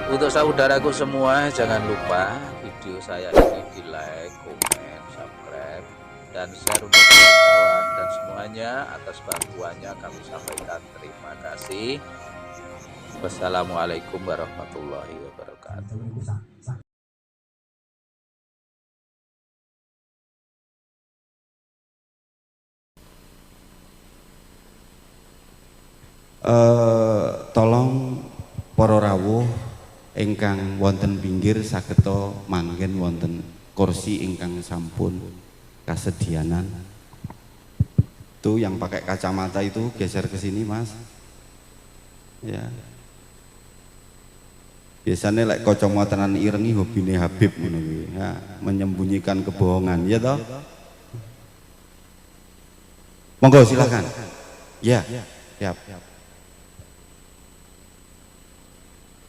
Untuk saudaraku semua, jangan lupa video saya ini di like, komen, subscribe, dan share untuk kawan-kawan dan semuanya. Atas bantuannya kami sampaikan terima kasih. Wassalamualaikum warahmatullahi wabarakatuh. Tolong para rawuh ingkang wonten pinggir sageta manggen wonten kursi ingkang sampun kasedianan. Itu yang pakai kacamata itu geser ke sini, Mas. Ya. Biasanya lek kacamataan irengi hobine Habib ngono kuwi, ya, menyembunyikan kebohongan, ya toh? Monggo silakan. Ya. Siap.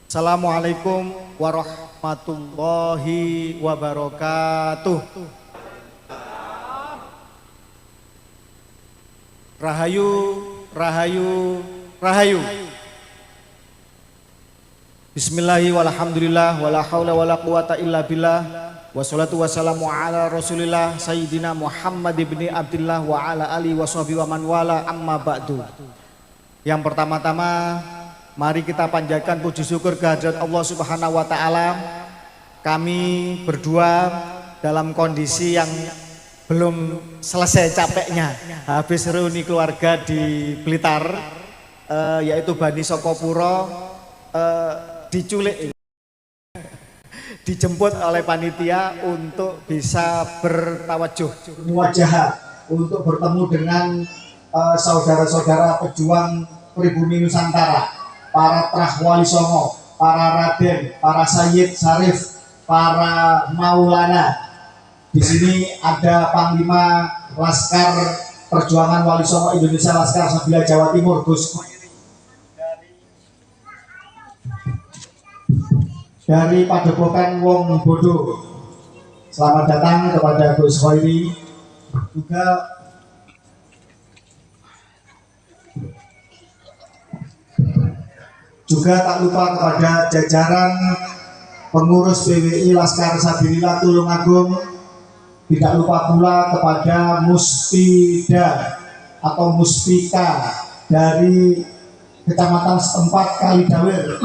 Assalamualaikum warahmatullahi wabarakatuh. Rahayu, rahayu, rahayu. Bismillahi walhamdulillah wala haula wala quwata illa billah. Wassalatu wassalamu ala rasulillah Sayyidina Muhammad ibni Abdillah wa ala alihi wa sahbihi wa man wala amma ba'du. Yang pertama-tama, mari kita panjatkan puji syukur kehadirat Allah Subhanahu wa Ta'ala. Kami berdua dalam kondisi yang belum selesai capeknya, habis reuni keluarga di Blitar, yaitu Bani Sokopuro, diculik, dijemput oleh panitia untuk bisa bertawajuh muwajahah, untuk bertemu dengan saudara-saudara pejuang pribumi Nusantara, para Trah Wali Songo, para Raden, para Sayyid Syarif, para Maulana. Di sini ada Panglima Laskar Perjuangan Wali Songo Indonesia Laskar Sabila Jawa Timur, Gus dari Padepokan Wong Bodo. Selamat datang kepada Gus Khoiri. Juga tak lupa kepada jajaran pengurus PWI Laskar Sabilillah Tulungagung. Tidak lupa pula kepada Muspida atau Muspika dari Kecamatan setempat Kalidawir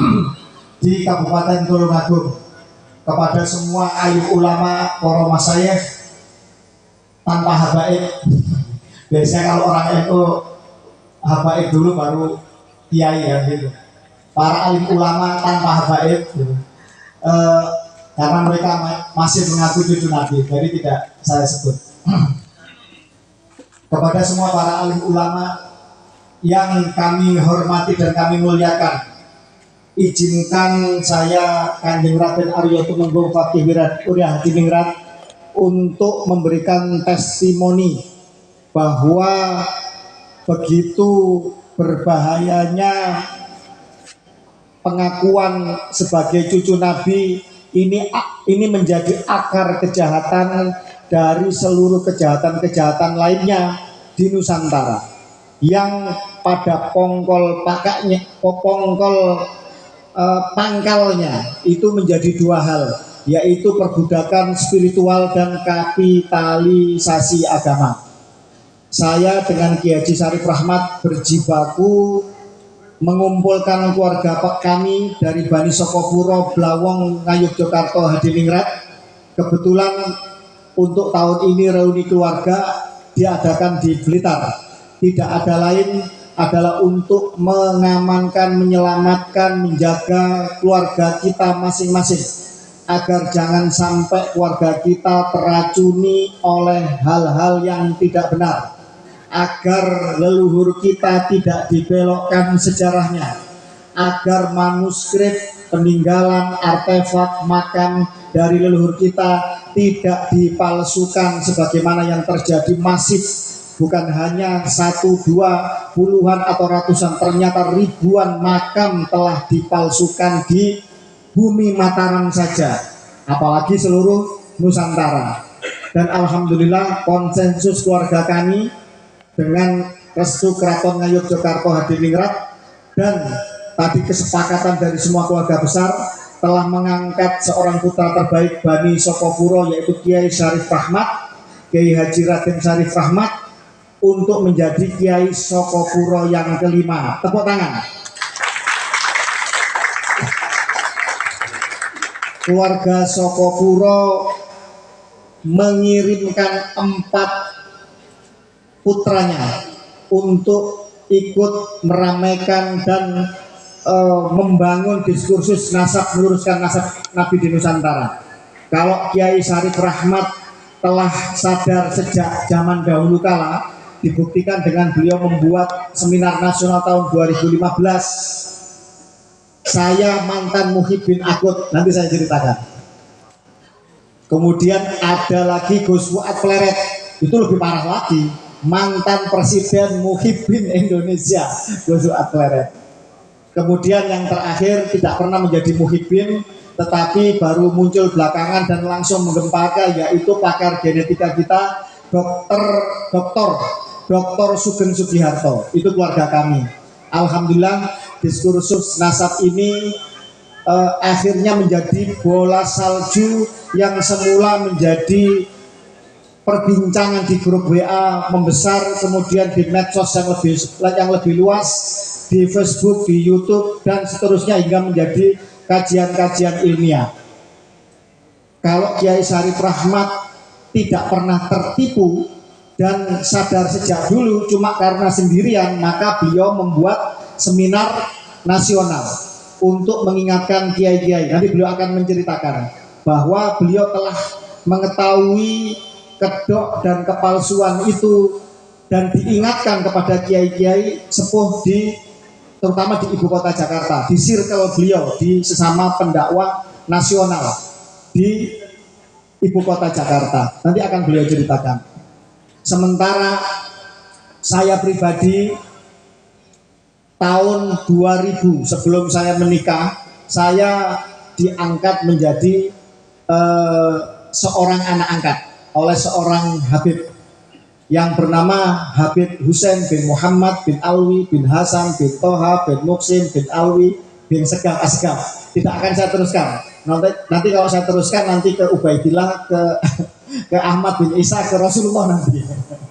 di Kabupaten Tulungagung. Kepada semua alim ulama, para masyayikh tanpa habaib. Biasanya kalau orang NU habaib dulu baru kiai ya gitu. Para alim ulama tanpa habaib gitu. Karena mereka masih mengaku cucu Nabi, jadi tidak saya sebut. Kepada semua para alim ulama yang kami hormati dan kami muliakan, izinkan saya Kanjeng Raden Arya Tumenggung Fakih Wirya Hadiningrat untuk memberikan testimoni bahwa begitu berbahayanya pengakuan sebagai cucu Nabi ini menjadi akar kejahatan dari seluruh kejahatan-kejahatan lainnya di Nusantara, yang pada pangkalnya itu menjadi dua hal, yaitu perbudakan spiritual dan kapitalisasi agama. Saya dengan Kiai Haji Syarif Rahmat berjibaku mengumpulkan keluarga kami dari Bani Sokopuro, Blawong, Ngayogyakarta, Hadiningrat. Kebetulan untuk tahun ini reuni keluarga diadakan di Blitar. Tidak ada lain adalah untuk mengamankan, menyelamatkan, menjaga keluarga kita masing-masing, agar jangan sampai keluarga kita teracuni oleh hal-hal yang tidak benar, agar leluhur kita tidak dibelokkan sejarahnya, agar manuskrip, peninggalan, artefak, makam dari leluhur kita tidak dipalsukan sebagaimana yang terjadi masif. Bukan hanya 1, 2, puluhan atau ratusan, ternyata ribuan makam telah dipalsukan di bumi Mataram saja, apalagi seluruh Nusantara. Dan alhamdulillah konsensus keluarga kami dengan restu Keraton Ngayogyakarta Hadiningrat dan tadi kesepakatan dari semua keluarga besar telah mengangkat seorang putra terbaik Bani Sokopuro, yaitu Kiai Syarif Rahmat, Kiai Haji Raden Syarif Rahmat, untuk menjadi Kiai Sokopuro yang kelima. Tepuk tangan. Keluarga Sokopuro mengirimkan 4 putranya untuk ikut meramaikan dan membangun diskursus nasab, meluruskan nasab Nabi di Nusantara. Kalau Kiai Syarif Rahmat telah sadar sejak zaman dahulu kala, dibuktikan dengan beliau membuat seminar nasional tahun 2015. Saya mantan Muhyiddin Akut, nanti saya ceritakan. Kemudian ada lagi Gus Fuad Pleret, itu lebih parah lagi, mantan Presiden Muhyiddin Indonesia, Gus Fuad Pleret. Kemudian yang terakhir tidak pernah menjadi Muhyiddin, tetapi baru muncul belakangan dan langsung menggempaka, yaitu pakar genetika kita, Dr. Sugeng Sugiharto. Itu keluarga kami. Alhamdulillah, diskursus nasab ini akhirnya menjadi bola salju yang semula menjadi perbincangan di grup WA membesar, kemudian di medsos yang lebih luas, di Facebook, di YouTube, dan seterusnya hingga menjadi kajian-kajian ilmiah. Kalau Kiai Syarif Rahmat tidak pernah tertipu dan sadar sejak dulu cuma karena sendirian, maka beliau membuat seminar nasional untuk mengingatkan kiai-kiai. Nanti beliau akan menceritakan bahwa beliau telah mengetahui kedok dan kepalsuan itu dan diingatkan kepada kiai-kiai sepuh terutama di ibu kota Jakarta, di circle beliau, di sesama pendakwah nasional di ibu kota Jakarta. Nanti akan beliau ceritakan. Sementara saya pribadi tahun 2000 sebelum saya menikah, saya diangkat menjadi seorang anak angkat oleh seorang Habib yang bernama Habib Husain bin Muhammad bin Alwi bin Hasan bin Toha bin Muksin bin Alwi bin Segaf Asgaf. Tidak akan saya teruskan. Nanti kalau saya teruskan nanti ke Ubaidillah, ke Ahmad bin Isa, ke Rasulullah nanti.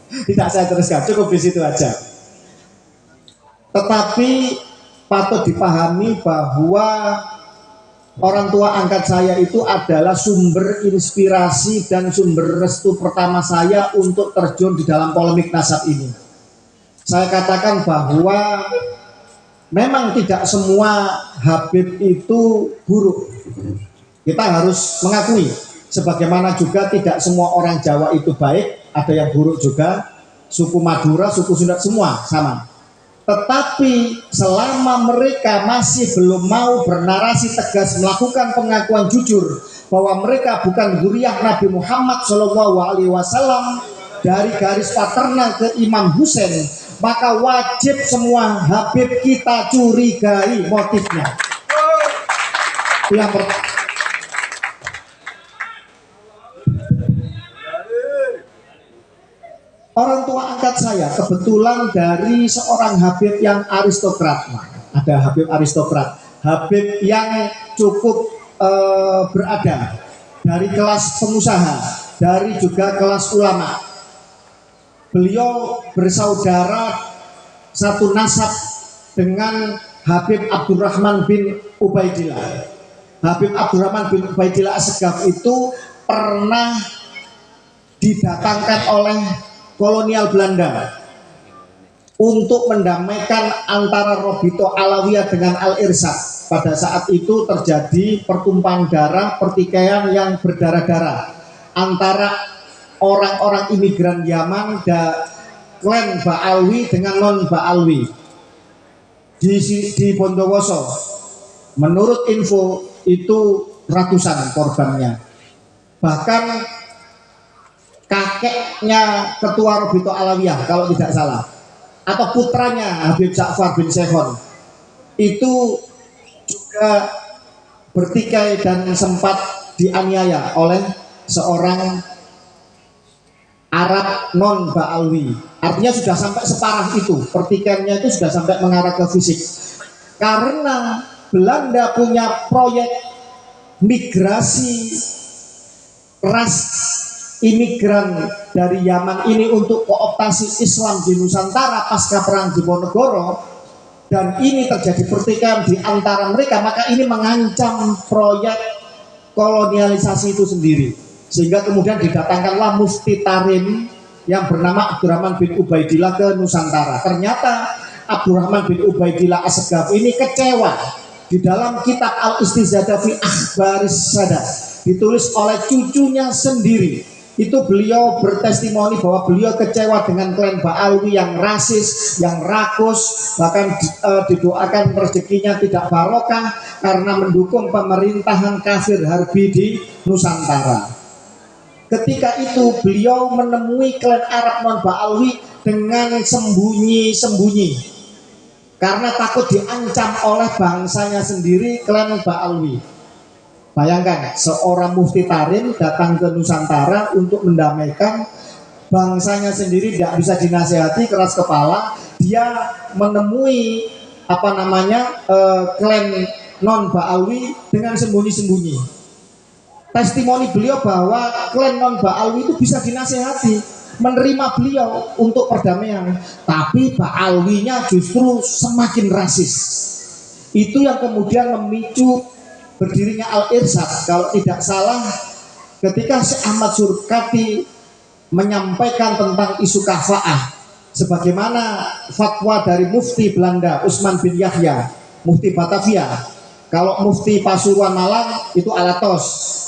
Tidak saya teruskan, cukup di situ aja. Tetapi patut dipahami bahwa orang tua angkat saya itu adalah sumber inspirasi dan sumber restu pertama saya untuk terjun di dalam polemik nasab ini. Saya katakan bahwa memang tidak semua Habib itu buruk. Kita harus mengakui. Sebagaimana juga tidak semua orang Jawa itu baik, ada yang buruk juga. Suku Madura, suku Sunda semua sama. Tetapi selama mereka masih belum mau bernarasi tegas, melakukan pengakuan jujur bahwa mereka bukan zuriyah Nabi Muhammad SAW dari garis paternal ke Imam Husain, maka wajib semua Habib kita curigai motifnya. Yang pertama, orang tua angkat saya kebetulan dari seorang Habib yang aristokrat. Nah, ada Habib aristokrat, Habib yang cukup berada, dari kelas pengusaha, dari juga kelas ulama. Beliau bersaudara satu nasab dengan Habib Abdurrahman bin Ubaidillah. Habib Abdurrahman bin Ubaidillah Asgaf itu pernah didatangkan oleh kolonial Belanda untuk mendamaikan antara Robito Alawiyah dengan Al-Irsyad. Pada saat itu terjadi pertumpahan darah, pertikaian yang berdarah-darah antara orang-orang imigran Yaman dan klan Ba'alwi dengan non Ba'alwi di Bondowoso. Menurut info itu ratusan korbannya. Bahkan kakeknya ketua Robito Alawiyah kalau tidak salah, atau putranya Habib Ja'far bin Sehon itu juga bertikai dan sempat dianiaya oleh seorang Arab non Ba'alwi. Artinya sudah sampai separah itu, pertikaiannya itu sudah sampai mengarah ke fisik. karena Belanda punya proyek migrasi ras imigran dari Yaman ini untuk kooptasi Islam di Nusantara pasca perang Diponegoro, dan ini terjadi pertikaian di antara mereka, maka ini mengancam proyek kolonialisasi itu sendiri, sehingga kemudian didatangkanlah Mufti Tarim yang bernama Abdurrahman bin Ubaidillah ke Nusantara. Ternyata Abdurrahman bin Ubaidillah As-Segaf ini kecewa. Di dalam kitab Al-Istizadah fi Akhbaris Sadat, ditulis oleh cucunya sendiri, itu beliau bertestimoni bahwa beliau kecewa dengan klan Ba'alwi yang rasis, yang rakus, bahkan didoakan rezekinya tidak barokah karena mendukung pemerintahan kafir harbi di Nusantara. Ketika itu beliau menemui klan Arab non Ba'alwi dengan sembunyi-sembunyi karena takut diancam oleh bangsanya sendiri, klan Ba'alwi. Bayangkan, seorang Mufti Tarim datang ke Nusantara untuk mendamaikan bangsanya sendiri, tidak bisa dinasehati, keras kepala. Dia menemui klan non Ba'alwi dengan sembunyi-sembunyi. Testimoni beliau bahwa klan non Ba'alwi itu bisa dinasehati, menerima beliau untuk perdamaian, tapi Ba'alwinya justru semakin rasis. Itu yang kemudian memicu berdirinya Al-Irsyad. Kalau tidak salah, ketika Syekh Ahmad Surkati menyampaikan tentang isu kafa'ah, sebagaimana fatwa dari Mufti Belanda Usman bin Yahya, Mufti Batavia. Kalau Mufti Pasuruan Malang itu Alatos,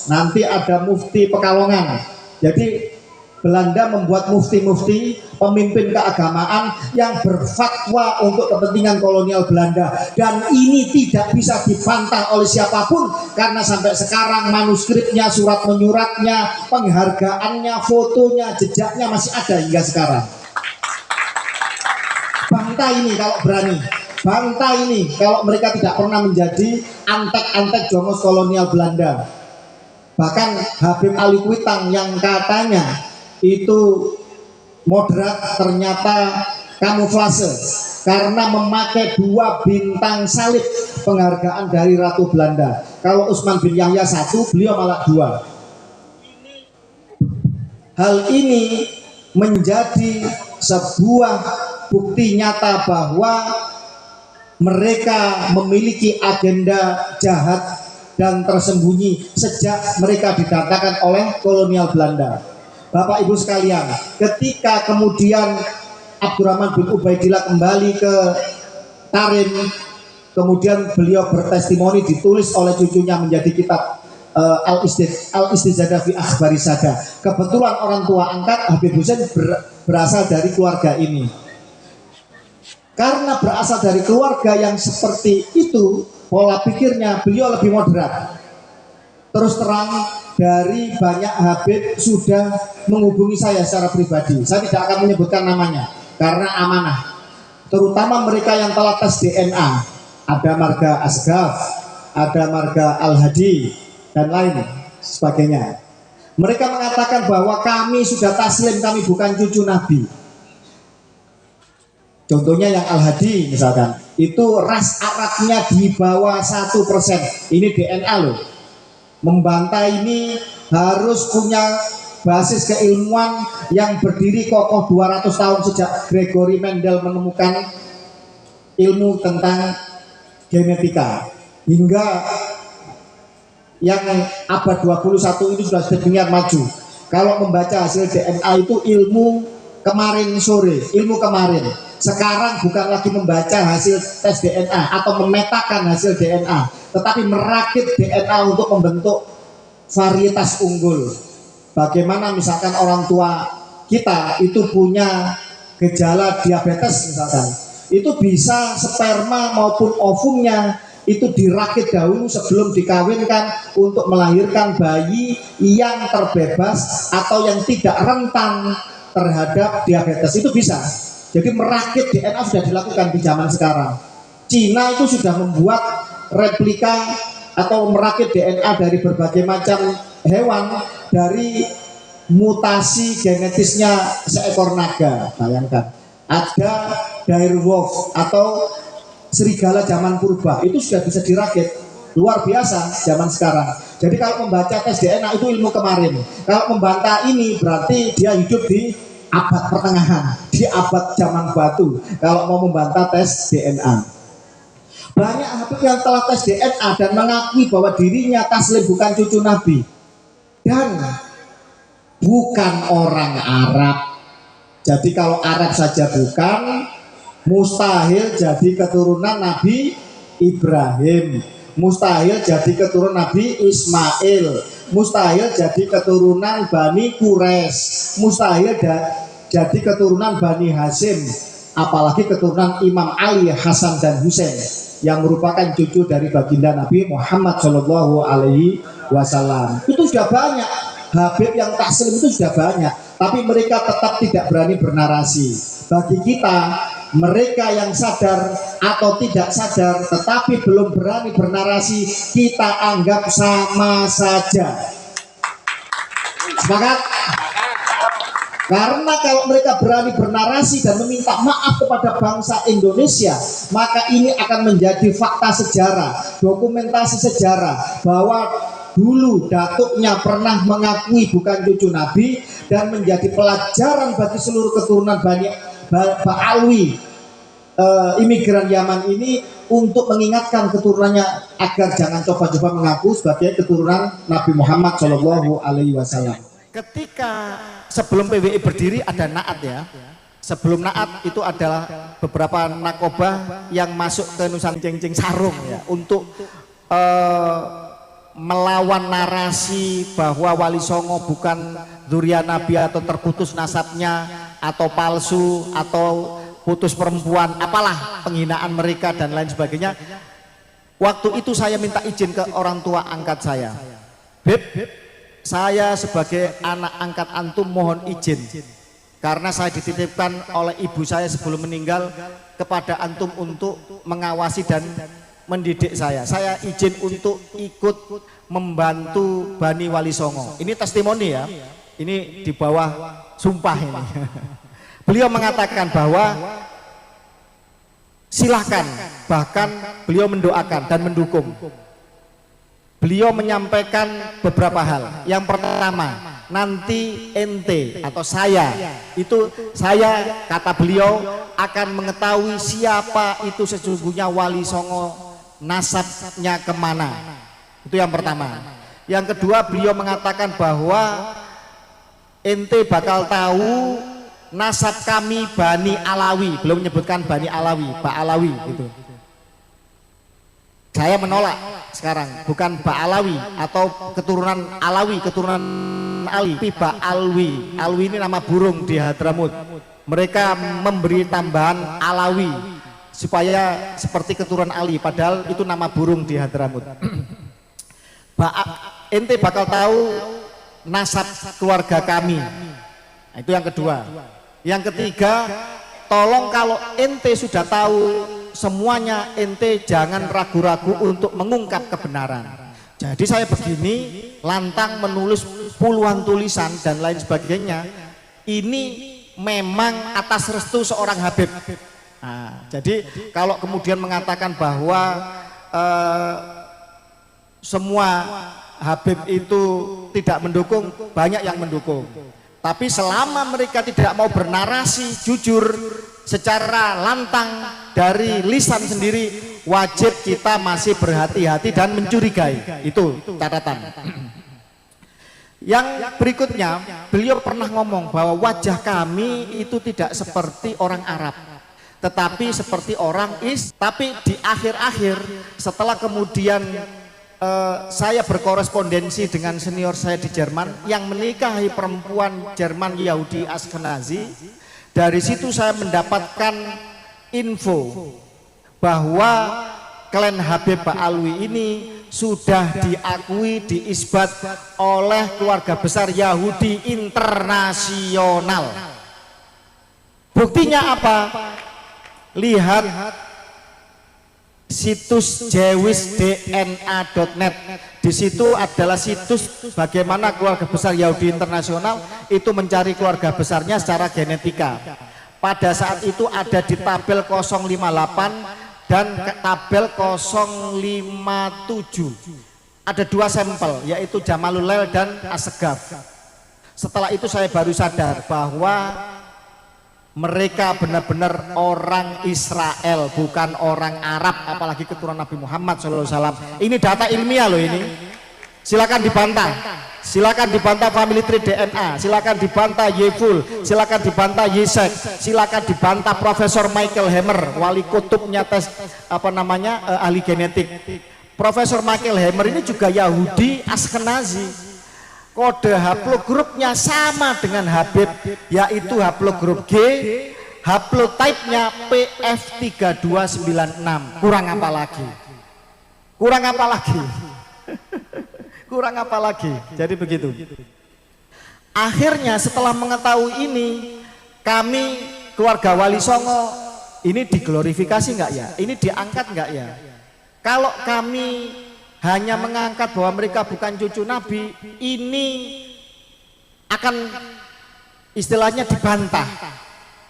nanti ada Mufti Pekalongan. Jadi Belanda membuat mufti-mufti, pemimpin keagamaan yang berfatwa untuk kepentingan kolonial Belanda, dan ini tidak bisa dibantah oleh siapapun karena sampai sekarang manuskripnya, surat menyuratnya, penghargaannya, fotonya, jejaknya masih ada hingga sekarang. Bantah ini kalau berani, bantah ini kalau mereka tidak pernah menjadi antek-antek jongos kolonial Belanda. Bahkan Habib Ali Kuitang yang katanya itu moderat ternyata kamuflase karena memakai 2 bintang salib penghargaan dari Ratu Belanda. Kalau Usman bin Yahya 1, beliau malah 2. Hal ini menjadi sebuah bukti nyata bahwa mereka memiliki agenda jahat dan tersembunyi sejak mereka didatangkan oleh kolonial Belanda. Bapak Ibu sekalian, ketika kemudian Abdurrahman bin Ubaidillah kembali ke Tarim, kemudian beliau bertestimoni, ditulis oleh cucunya menjadi kitab Al-Istizadah fi Akhbaris Sadat. Kebetulan orang tua angkat Habib Hussein berasal dari keluarga ini. Karena berasal dari keluarga yang seperti itu, pola pikirnya beliau lebih moderat. Terus terang, dari banyak Habib sudah menghubungi saya secara pribadi. Saya tidak akan menyebutkan namanya karena amanah. Terutama mereka yang telah tes DNA. Ada marga Asgaf, ada marga Al-Hadi, dan lain sebagainya. Mereka mengatakan bahwa kami sudah taslim, kami bukan cucu Nabi. Contohnya yang Al-Hadi misalkan, itu ras Arabnya di bawah 1%. Ini DNA loh. Membantah ini harus punya basis keilmuan yang berdiri kokoh 200 tahun sejak Gregory Mendel menemukan ilmu tentang genetika, hingga yang abad 21 ini sudah sedemikian maju. Kalau membaca hasil DNA itu ilmu kemarin sore, ilmu kemarin. Sekarang bukan lagi membaca hasil tes DNA atau memetakan hasil DNA, tetapi merakit DNA untuk membentuk varietas unggul. Bagaimana misalkan orang tua kita itu punya gejala diabetes misalkan, itu bisa sperma maupun ovumnya itu dirakit dahulu sebelum dikawinkan untuk melahirkan bayi yang terbebas atau yang tidak rentan terhadap diabetes. Itu bisa. Jadi merakit DNA sudah dilakukan di zaman sekarang. Cina itu sudah membuat replika atau merakit DNA dari berbagai macam hewan dari mutasi genetisnya seekor naga. Bayangkan, ada direwolf atau serigala zaman purba itu sudah bisa dirakit. Luar biasa zaman sekarang. Jadi kalau membaca tes DNA itu ilmu kemarin. Kalau membantah ini berarti dia hidup di abad pertengahan, di abad zaman batu. Kalau mau membantah tes DNA. Banyak Habib yang telah tes DNA dan mengakui bahwa dirinya taslim bukan cucu Nabi dan bukan orang Arab. Jadi kalau Arab saja bukan, mustahil jadi keturunan Nabi Ibrahim, mustahil jadi keturunan Nabi Ismail, mustahil jadi keturunan Bani Quraisy, mustahil jadi keturunan Bani Hashim, apalagi keturunan Imam Ali, Hasan dan Husain yang merupakan cucu dari baginda Nabi Muhammad Shallallahu Alaihi Wasallam. Itu sudah banyak Habib yang taslim, itu sudah banyak, tapi mereka tetap tidak berani bernarasi. Bagi kita, mereka yang sadar atau tidak sadar tetapi belum berani bernarasi, kita anggap sama saja. Sepakat? Karena kalau mereka berani bernarasi dan meminta maaf kepada bangsa Indonesia, maka ini akan menjadi fakta sejarah, dokumentasi sejarah bahwa dulu datuknya pernah mengakui bukan cucu Nabi dan menjadi pelajaran bagi seluruh keturunan Bani Alwi, imigran Yaman ini, untuk mengingatkan keturunannya agar jangan coba-coba mengaku sebagai keturunan Nabi Muhammad Shallallahu Alaihi Wasallam. Ketika sebelum PWI berdiri ada Naat ya. Sebelum Naat itu adalah beberapa nakobah yang masuk ke Nusa Cengceng Sarung ya, untuk melawan narasi bahwa Wali Songo bukan dzurriyyah Nabi atau terputus nasabnya atau palsu atau putus perempuan, apalah penghinaan mereka dan lain sebagainya. Waktu itu saya minta izin ke orang tua angkat saya. Beb, saya sebagai anak angkat antum mohon izin, karena saya dititipkan oleh ibu saya sebelum meninggal kepada antum untuk mengawasi dan mendidik saya. Saya izin untuk ikut membantu Bani Wali Songo. Ini testimoni ya, ini di bawah sumpah ini. Beliau mengatakan bahwa silahkan, bahkan beliau mendoakan dan mendukung. Beliau menyampaikan beberapa hal. Yang pertama, nanti ente atau saya, itu saya, kata beliau, akan mengetahui siapa itu sesungguhnya Wali Songo, nasabnya kemana. Itu yang pertama. Yang kedua, beliau mengatakan bahwa ente bakal tahu nasab kami Bani Alawi. Belum menyebutkan Bani Alawi, Pak Alawi itu. Saya menolak sekarang, bukan Ba Alawi atau keturunan Alawi, keturunan Ali, tapi Ba Alwi. Alwi ini nama burung di Hadramut. Mereka memberi tambahan Alawi supaya seperti keturunan Ali, padahal itu nama burung di Hadramut. Ente bakal tahu nasab keluarga kami. Nah, itu yang kedua. Yang ketiga, tolong kalau ente sudah tahu semuanya, ente jangan ragu-ragu untuk mengungkap kebenaran. Jadi saya begini lantang menulis puluhan tulisan dan lain sebagainya, ini memang atas restu seorang Habib. Nah, jadi kalau kemudian mengatakan bahwa semua Habib itu tidak mendukung, banyak yang mendukung. Tapi selama mereka tidak mau bernarasi jujur secara lantang dari lisan sendiri, wajib kita masih berhati-hati dan mencurigai. Itu catatan. Yang berikutnya, beliau pernah ngomong bahwa wajah kami itu tidak seperti orang Arab, tetapi seperti orang Tapi di akhir-akhir setelah kemudian saya berkorespondensi dengan senior saya di Jerman yang menikahi perempuan Jerman Yahudi Ashkenazi. Dari situ saya mendapatkan info bahwa klan Habib Ba Alwi ini sudah diakui, diisbat oleh keluarga besar Yahudi internasional. Buktinya apa? Lihat situs jewisdna.net. Di situ adalah situs bagaimana keluarga besar Yahudi internasional itu mencari keluarga besarnya secara genetika. Pada saat itu ada di tabel 058 dan tabel 057. Ada 2 sampel, yaitu Jamalul Lail dan Assegaf. Setelah itu saya baru sadar bahwa mereka benar-benar orang Israel, bukan orang Arab, apalagi keturunan Nabi Muhammad SAW. Ini data ilmiah loh ini. Silakan dibantah. Silakan dibantah family tree DNA, silakan dibantah Yeful, silakan dibantah Yesek, silakan dibantah Profesor Michael Hammer, wali kutubnya tes ahli genetik. Profesor Michael Hammer ini juga Yahudi Ashkenazi. Kode haplogrupnya sama dengan Habib, yaitu haplogrup G, haplotype-nya PF3296. Kurang apa lagi? Kurang apa lagi? Kurang apa lagi? Jadi begitu. Akhirnya setelah mengetahui ini, kami keluarga Wali Songo ini diglorifikasi enggak ya? Ini diangkat enggak ya? Kalau kami hanya mengangkat bahwa mereka bukan cucu Nabi, ini akan istilahnya dibantah,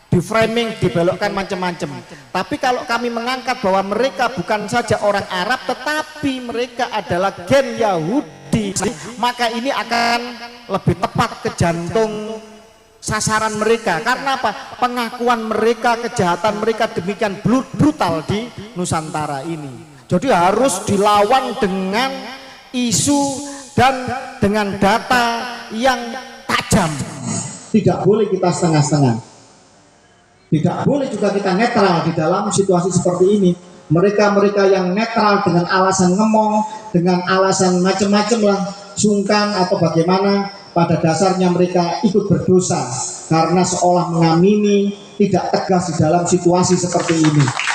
di framing, dibelokkan macam-macam. Tapi kalau kami mengangkat bahwa mereka bukan saja orang Arab, tetapi mereka adalah gen Yahudi, maka ini akan lebih tepat ke jantung sasaran mereka. Karena apa? Pengakuan mereka, kejahatan mereka demikian brutal di Nusantara ini. Jadi harus dilawan dengan isu dan dengan data yang tajam. Tidak boleh kita setengah-setengah. Tidak boleh juga kita netral di dalam situasi seperti ini. Mereka-mereka yang netral dengan alasan ngemong, dengan alasan macam-macam lah, sungkan atau bagaimana, pada dasarnya mereka ikut berdosa karena seolah mengamini tidak tegas di dalam situasi seperti ini.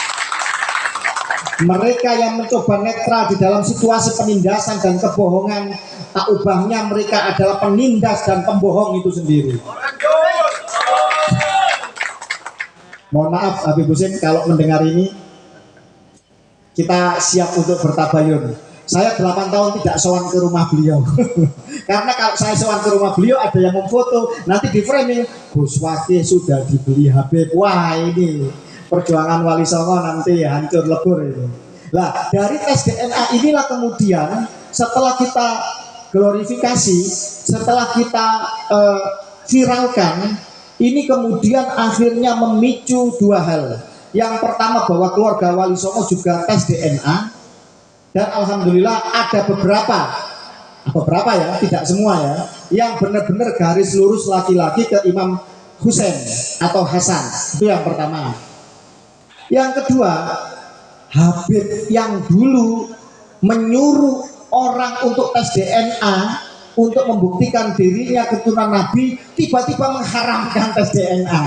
Mereka yang mencoba netral di dalam situasi penindasan dan kebohongan, tak ubahnya mereka adalah penindas dan pembohong itu sendiri. Mohon maaf Habib Husin kalau mendengar ini, kita siap untuk bertabayun. Saya 8 tahun tidak sowan ke rumah beliau. Karena kalau saya sowan ke rumah beliau ada yang memfoto, nanti di framing Gus Wakil sudah dibeli Habib. Wah, ini perjuangan Wali Songo nanti hancur lebur itu. Nah, dari tes DNA inilah kemudian setelah kita glorifikasi, setelah kita viralkan, ini kemudian akhirnya memicu 2 hal. Yang pertama bahwa keluarga Wali Songo juga tes DNA, dan alhamdulillah ada beberapa ya, tidak semua ya, yang benar-benar garis lurus laki-laki ke Imam Husain atau Hasan. Itu yang pertama. Yang kedua, Habib yang dulu menyuruh orang untuk tes DNA untuk membuktikan dirinya keturunan Nabi, tiba-tiba mengharamkan tes DNA.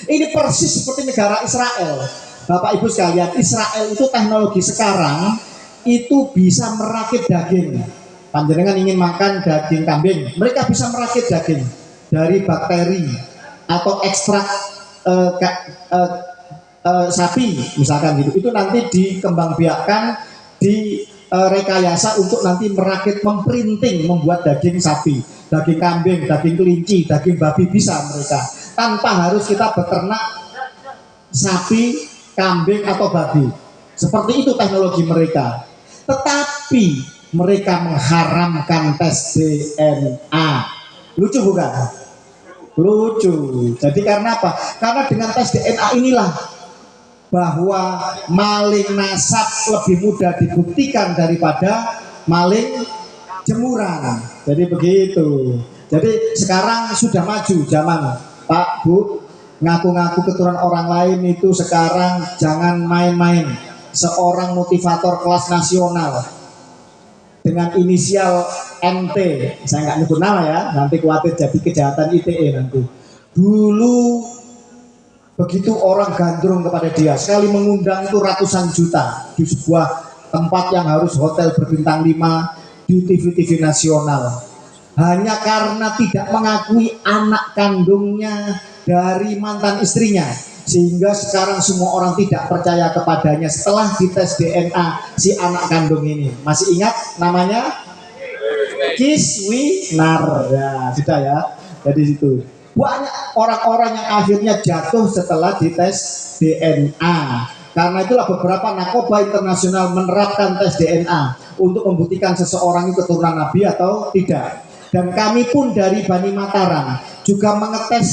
Ini persis seperti negara Israel. Bapak Ibu sekalian, Israel itu teknologi sekarang itu bisa merakit daging. Panjenengan ingin makan daging kambing, mereka bisa merakit daging dari bakteri atau ekstrak sapi misalkan gitu. Itu nanti dikembangbiakkan, direkayasa untuk nanti merakit, memprinting, membuat daging sapi, daging kambing, daging kelinci, daging babi, bisa mereka tanpa harus kita beternak sapi, kambing atau babi. Seperti itu teknologi mereka. Tetapi mereka mengharamkan tes DNA. Lucu bukan? Lucu. Jadi karena apa? Karena dengan tes DNA inilah bahwa maling nasab lebih mudah dibuktikan daripada maling jemuran. Jadi begitu. Jadi sekarang sudah maju zaman, Pak, Bu, ngaku-ngaku keturunan orang lain itu sekarang jangan main-main. Seorang motivator kelas nasional dengan inisial MT, saya nggak nyebut nama ya, nanti khawatir jadi kejahatan ITE nanti. Dulu begitu orang gandrung kepada dia, sekali mengundang itu ratusan juta di sebuah tempat yang harus hotel berbintang 5 di TV-TV nasional. Hanya karena tidak mengakui anak kandungnya dari mantan istrinya, sehingga sekarang semua orang tidak percaya kepadanya setelah dites DNA si anak kandung ini. Masih ingat namanya? Kiswinar. Ya, sudah ya. Jadi situ banyak orang-orang yang akhirnya jatuh setelah dites DNA. Karena itulah beberapa narkoba internasional menerapkan tes DNA untuk membuktikan seseorang itu keturunan Nabi atau tidak. Dan kami pun dari Bani Mataram juga mengetes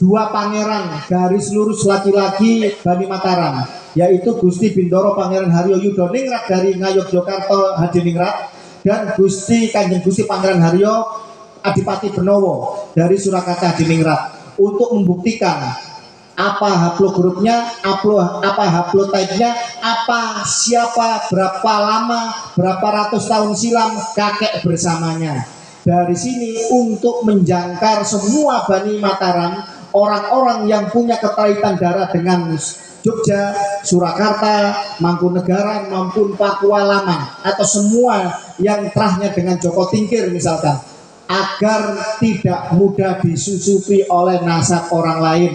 2 pangeran garis lurus laki-laki Bani Mataram, yaitu Gusti Bindoro Pangeran Haryo Yudoningrat dari Ngayogyakarta Hadiningrat dan Kanjeng Gusti Pangeran Haryo Adipati Benowo dari Surakarta Hadiningrat, untuk membuktikan apa haplogrupnya, apa haplotype-nya, apa, siapa, berapa lama, berapa ratus tahun silam kakek bersamanya. Dari sini untuk menjangkar semua Bani Mataram, orang-orang yang punya keterkaitan darah dengan Jogja, Surakarta, Mangkunegaran maupun Papua Lama, atau semua yang terahnya dengan Joko Tingkir misalkan, agar tidak mudah disusupi oleh nasab orang lain,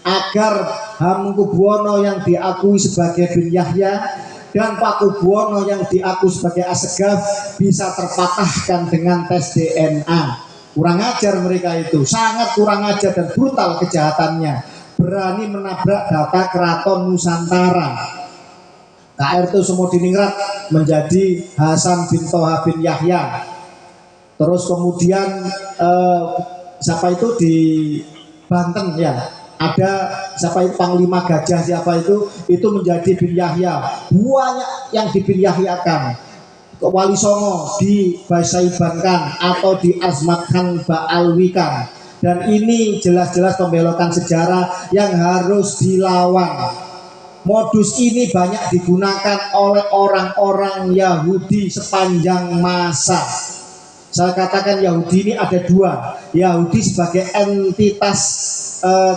agar Hamengkubuwono yang diakui sebagai bin Yahya dan Pakubuwono yang diakui sebagai Assegaf bisa terpatahkan dengan tes DNA. Kurang ajar mereka itu, sangat kurang ajar dan brutal kejahatannya. Berani menabrak data Keraton Nusantara. KRT Sumodiningrat menjadi Hasan bin Toha bin Yahya. Terus kemudian siapa itu di Banten ya, ada siapa itu Panglima Gajah siapa itu menjadi bin Yahya. Banyak yang di bin Yahyakan. Wali Songo dibasaibankan atau diazmatkan ba'alwikan. Dan ini jelas-jelas pembelokan sejarah yang harus dilawan. Modus ini banyak digunakan oleh orang-orang Yahudi sepanjang masa. Saya katakan Yahudi ini ada 2. Yahudi sebagai entitas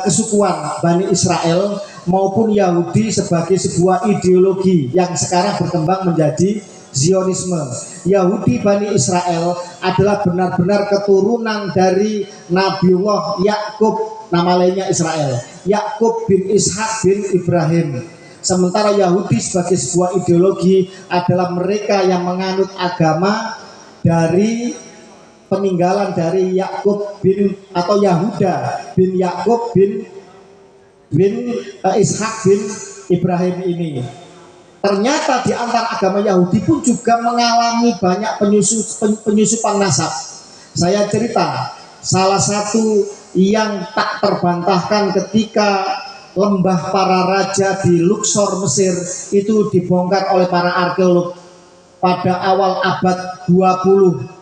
kesukuan Bani Israel, maupun Yahudi sebagai sebuah ideologi yang sekarang berkembang menjadi Zionisme. Yahudi Bani Israel adalah benar-benar keturunan dari Nabiullah Yakub, nama lainnya Israel, Yakub bin Ishak bin Ibrahim. Sementara Yahudi sebagai sebuah ideologi adalah mereka yang menganut agama dari peninggalan dari Yakub bin atau Yahuda bin Yakub bin Ishak bin Ibrahim ini. Ternyata di antara agama Yahudi pun juga mengalami banyak penyusupan nasab. Saya cerita salah satu yang tak terbantahkan ketika lembah para raja di Luxor Mesir itu dibongkar oleh para arkeolog pada awal abad 20.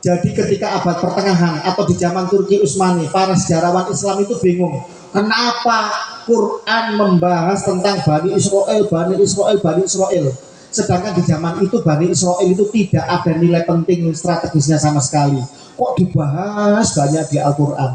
Jadi ketika abad pertengahan atau di zaman Turki Utsmani, para sejarawan Islam itu bingung, kenapa Quran membahas tentang Bani Israel, Bani Israel, Bani Israel, sedangkan di zaman itu Bani Israel itu tidak ada nilai penting strategisnya sama sekali. Kok dibahas banyak di Al-Quran?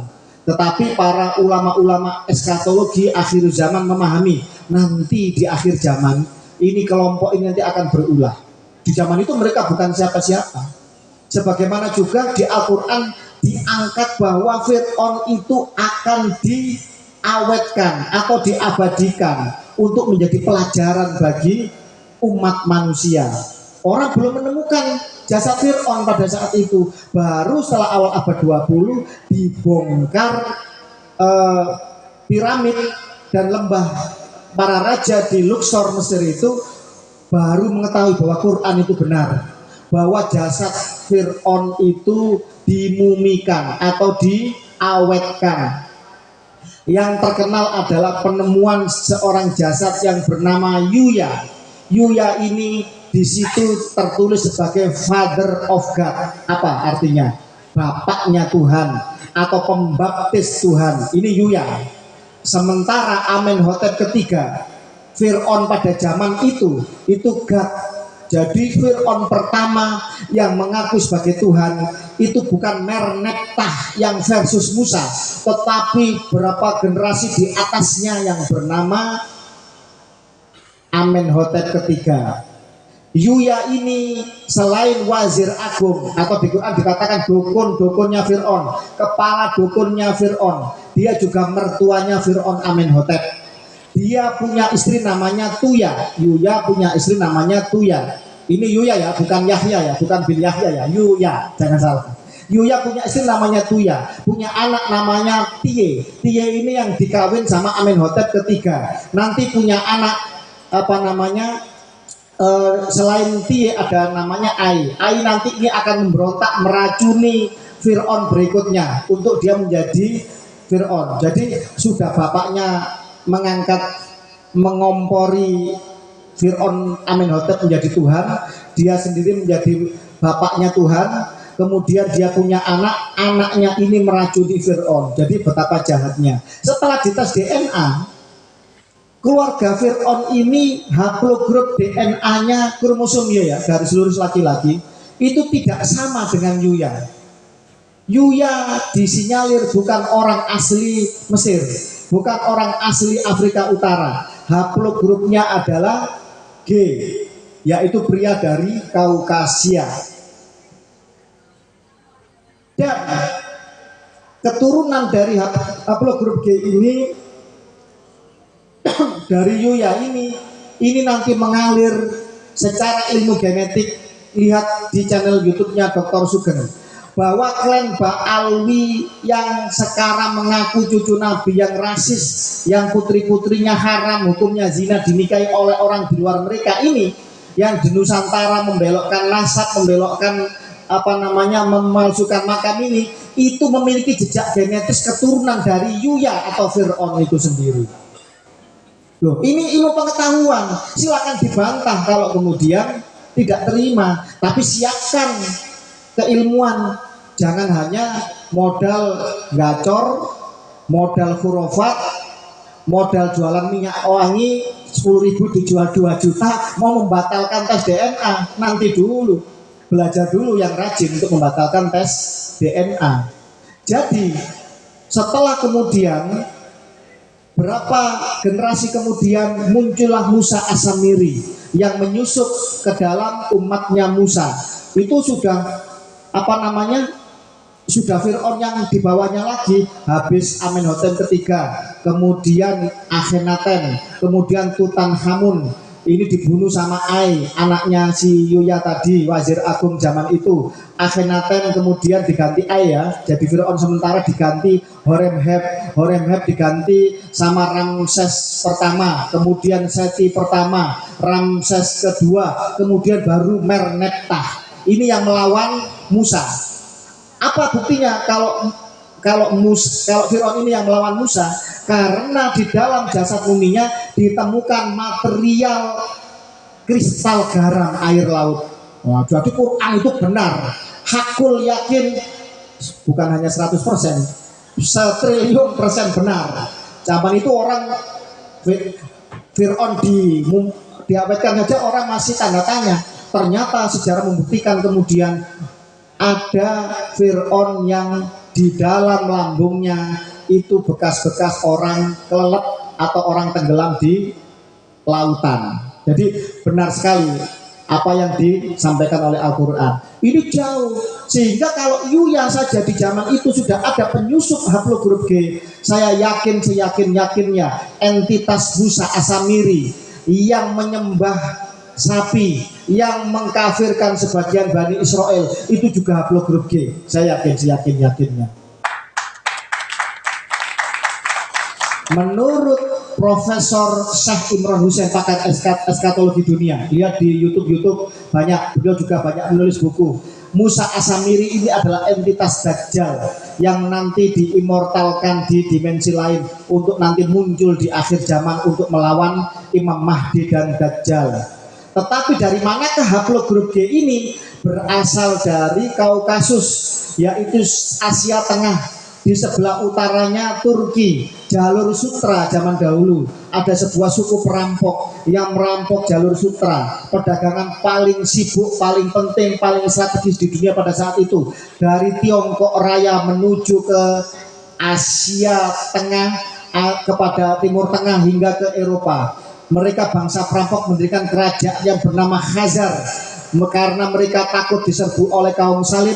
Tetapi para ulama-ulama eskatologi akhir zaman memahami, nanti di akhir zaman ini kelompok ini nanti akan berulah. Di zaman itu mereka bukan siapa-siapa. Sebagaimana juga di Al-Quran diangkat bahwa Fir'aun itu akan diawetkan atau diabadikan untuk menjadi pelajaran bagi umat manusia. Orang belum menemukan jasad Fir'aun pada saat itu. Baru setelah awal abad 20 dibongkar piramid dan lembah para raja di Luxor Mesir itu, baru mengetahui bahwa Quran itu benar, bahwa jasad Fir'aun itu dimumikan atau diawetkan. Yang terkenal adalah penemuan seorang jasad yang bernama Yuya. Yuya ini di situ tertulis sebagai Father of God. Apa artinya? Bapaknya Tuhan atau pembaptis Tuhan. Ini Yuya. Sementara Amenhotep ketiga, Fir'aun pada zaman itu God. Jadi Fir'aun pertama yang mengaku sebagai Tuhan itu bukan Merneptah yang versus Musa, tetapi berapa generasi di atasnya yang bernama Amenhotep ketiga. Yuya ini selain wazir agung atau di Quran dikatakan dukun-dukunnya Fir'aun, kepala dukunnya Fir'aun, dia juga mertuanya Fir'aun Amenhotep. Dia punya istri namanya Tuya. Yuya punya istri namanya Tuya. Ini Yuya ya, bukan Yahya ya, bukan bin Yahya ya. Yuya, jangan salah. Yuya punya istri namanya Tuya, punya anak namanya Tie. Tie ini yang dikawin sama Amenhotep ketiga. Nanti punya anak apa namanya, selain Ti ada namanya Ai. Ai nanti ini akan memberontak meracuni Fir'aun berikutnya untuk dia menjadi Fir'aun. Jadi sudah bapaknya mengangkat, mengompori Fir'aun Amenhotep menjadi Tuhan, dia sendiri menjadi bapaknya Tuhan, kemudian dia punya anak, anaknya ini meracuni Fir'aun. Jadi betapa jahatnya. Setelah dites DNA, keluarga Fir'aun ini haplogrup DNA-nya kromosom ya, garis lurus laki-laki, itu tidak sama dengan Yuya. Yuya disinyalir bukan orang asli Mesir, bukan orang asli Afrika Utara. Haplogrupnya adalah G, yaitu pria dari Kaukasia. Dan keturunan dari haplogrup G ini dari Yuya ini nanti mengalir secara ilmu genetik. Lihat di channel YouTube-nya Dr. Sugeng bahwa klan Ba'alwi yang sekarang mengaku cucu Nabi, yang rasis, yang putri-putrinya haram, hukumnya zina, dinikahi oleh orang di luar mereka ini, yang di Nusantara membelokkan nasab, membelokkan apa namanya, memalsukan makam ini, itu memiliki jejak genetis keturunan dari Yuya atau Fir'aun itu sendiri. Loh, ini ilmu pengetahuan, silakan dibantah kalau kemudian tidak terima, tapi siapkan keilmuan, jangan hanya modal gacor, modal khurafat, modal jualan minyak wangi 10.000 dijual 2 juta, mau membatalkan tes DNA. Nanti dulu, belajar dulu yang rajin untuk membatalkan tes DNA. Jadi setelah kemudian berapa generasi kemudian muncullah Musa As-Samiri yang menyusup ke dalam umatnya Musa. Itu sudah apa namanya, sudah Fir'aun yang dibawanya lagi, habis Amenhotep ketiga, kemudian Akhenaten, kemudian Tutankhamun, ini dibunuh sama Ai, anaknya si Yuya tadi, wazir agung zaman itu. Akhenaten kemudian diganti Ai ya, jadi Fir'aun sementara diganti Horemheb, Horemheb diganti sama Ramses pertama, kemudian Seti pertama, Ramses kedua, kemudian baru Merneptah. Ini yang melawan Musa. Apa buktinya kalau Fir'aun ini yang melawan Musa? Karena di dalam jasad muminya ditemukan material kristal garam air laut. Wah, jadi Quran itu benar. Hakul yakin, bukan hanya 100%, 1.000.000% benar. Zaman itu orang Fir'aun diawetkan saja orang masih tanda tanya. Ternyata sejarah membuktikan kemudian ada Fir'aun yang di dalam lambungnya itu bekas-bekas orang kelelep atau orang tenggelam di lautan. Jadi benar sekali apa yang disampaikan oleh Al-Quran. Ini jauh, sehingga kalau Yuya saja di zaman itu sudah ada penyusup haplogrup G, saya yakin seyakin-yakinnya entitas Musa As-Samiri yang menyembah sapi, yang mengkafirkan sebagian Bani Israel, itu juga haplogrup G. Saya yakin seyakin-yakinnya. Menurut Profesor Syekh Imran Hussein, pakar eskatologi dunia, lihat di YouTube banyak, beliau juga banyak menulis buku. Musa As-Samiri ini adalah entitas Dajjal yang nanti diimmortalkan di dimensi lain untuk nanti muncul di akhir zaman untuk melawan Imam Mahdi dan Dajjal. Tetapi dari manakah haplogrup G ini? Berasal dari Kaukasus, yaitu Asia Tengah. Di sebelah utaranya Turki, jalur sutra zaman dahulu. Ada sebuah suku perampok yang merampok jalur sutra. Perdagangan paling sibuk, paling penting, paling strategis di dunia pada saat itu. Dari Tiongkok Raya menuju ke Asia Tengah, kepada Timur Tengah hingga ke Eropa. Mereka bangsa perampok mendirikan kerajaan yang bernama Khazar karena mereka takut diserbu oleh kaum salib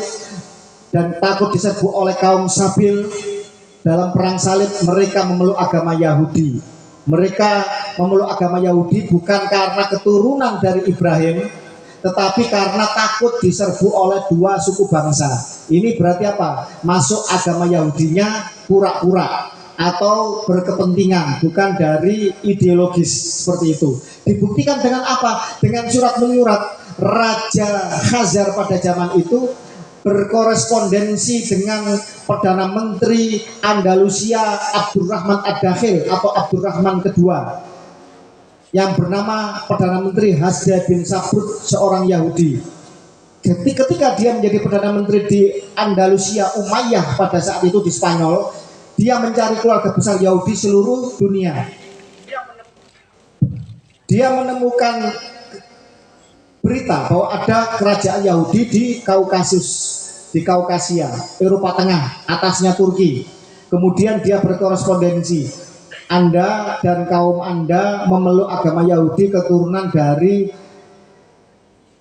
dan takut diserbu oleh kaum Sabil. Dalam perang salib mereka memeluk agama Yahudi. Mereka memeluk agama Yahudi bukan karena keturunan dari Ibrahim, tetapi karena takut diserbu oleh dua suku bangsa. Ini berarti apa? Masuk agama Yahudinya pura-pura. atau berkepentingan, bukan dari ideologis seperti itu. Dibuktikan dengan apa? Dengan surat menyurat. Raja Khazar pada zaman itu berkorespondensi dengan Perdana Menteri Andalusia Abdurrahman Ad-Dakhil atau Abdurrahman kedua, yang bernama Perdana Menteri Hasda bin Sabrut, seorang Yahudi. Ketika dia menjadi Perdana Menteri di Andalusia Umayyah pada saat itu di Spanyol, dia mencari keluarga besar Yahudi seluruh dunia. Dia menemukan berita bahwa ada kerajaan Yahudi di Kaukasus, di Kaukasia, Eropa Tengah, atasnya Turki. Kemudian dia berkorespondensi, Anda dan kaum Anda memeluk agama Yahudi keturunan dari